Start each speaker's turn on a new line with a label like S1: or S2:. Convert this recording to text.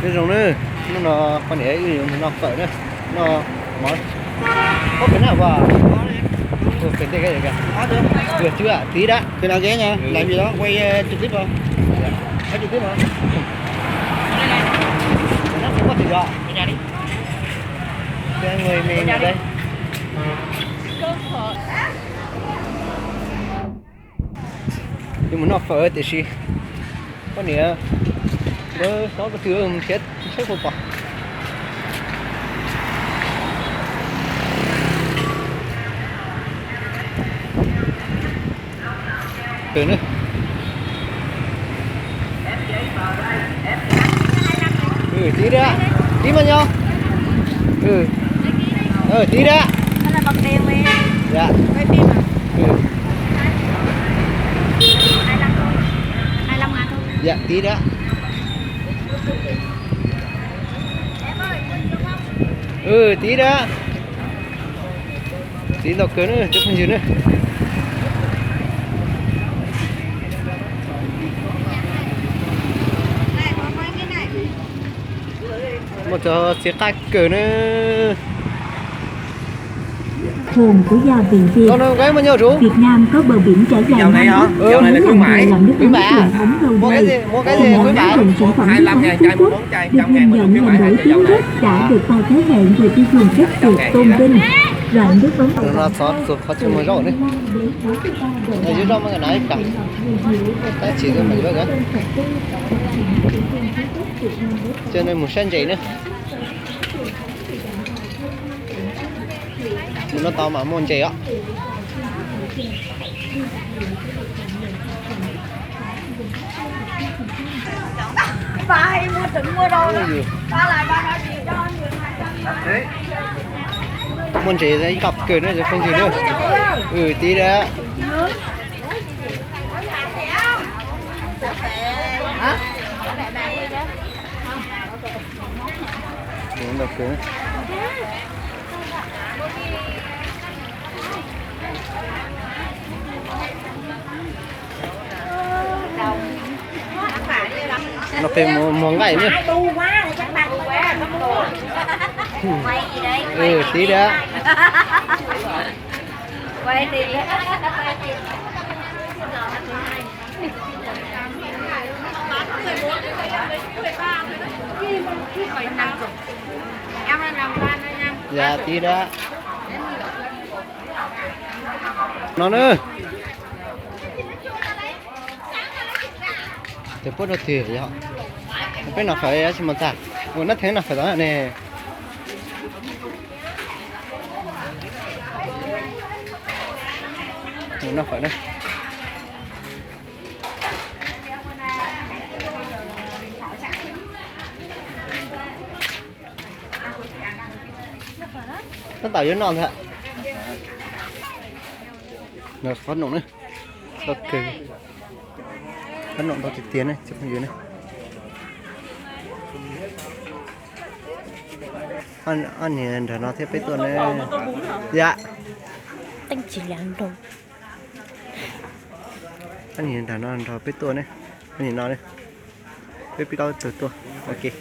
S1: cái rồng nữa nó con ấy nó cởi nữa nó món có cái nào vào cái gì kìa được chưa ạ tí đã
S2: cái nào ghé nha làm gì đó quay trực tiếp không quay trực tiếp hả
S1: nó không có gì đó cái người mình ở đây nhưng mà nó phở thì gì có nghĩa nó có thứ chết không phải từ nữa tí nữa tí bao nhiêu tí nữa
S3: là bằng tiền mà
S1: dạ
S3: quay phim à 25 ngàn thôi
S1: dạ tí nữa tí nữa tí lọc cỡ nữa chút phần gì nữa một cho xe khách cỡ nữa
S4: hồn của gia vị Việt.
S1: nó cái bao nhiêu chú
S4: Việt Nam có bờ biển trải dài
S2: dạo này hả?
S4: hơn
S2: Dạo này là khuyến mãi.
S4: làm nước
S1: Khuyến
S4: mắm
S1: mãi à?
S4: truyền thống lâu
S1: Mua cái
S4: nay.
S1: gì? Mua cái gì khuyến mãi?
S4: Dùng sản phẩm nước
S2: 25
S4: mắm
S2: ngàn
S4: Phú
S2: chai,
S4: Quốc
S2: 14 chai,
S4: được
S2: 100 ngàn
S4: nhìn
S2: mà
S4: nhận
S2: khuyến
S4: là
S2: mãi
S4: nổi
S2: hay
S4: tiếng
S2: dạo
S4: rất
S2: này.
S4: đã được bao thế hệ người tiêu dùng rất được tôn vinh. Loại nước mắm
S1: nó sót sụp khó chịu mới rổ đấy ở dưới đó mà cái này cả ta chỉ cho mình vậy đấy cho nên một sen gì nữa nó to mà môn gì á
S3: ba em mua trứng mua đồ ba lại ba nói chuyện cho người 200
S1: môn gì đấy cặp cười nữa rồi không gì nữa tí đó đúng được cười nó phải mua ngày nữa
S3: tu quá thì chắc bằng quá không đồ quay gì đây
S1: tí đó
S3: quay tiền em làm quan thôi nha
S1: dạ tí đó nó nữa thì bớt được thì vậy họ cái nào phải chỉ một tạ nó thế nào phải đó nè nó phải đây nó tạo dưới non thôi ạ nó phát nổ nữa ok phát nổ đó trực tiến này chụp dưới này anh nhìn để nó theo cái tuần này dạ
S3: anh chỉ làm đồ
S1: anh nhìn để nó cái tuần này anh nhìn nó đây cái cao từ tuần ok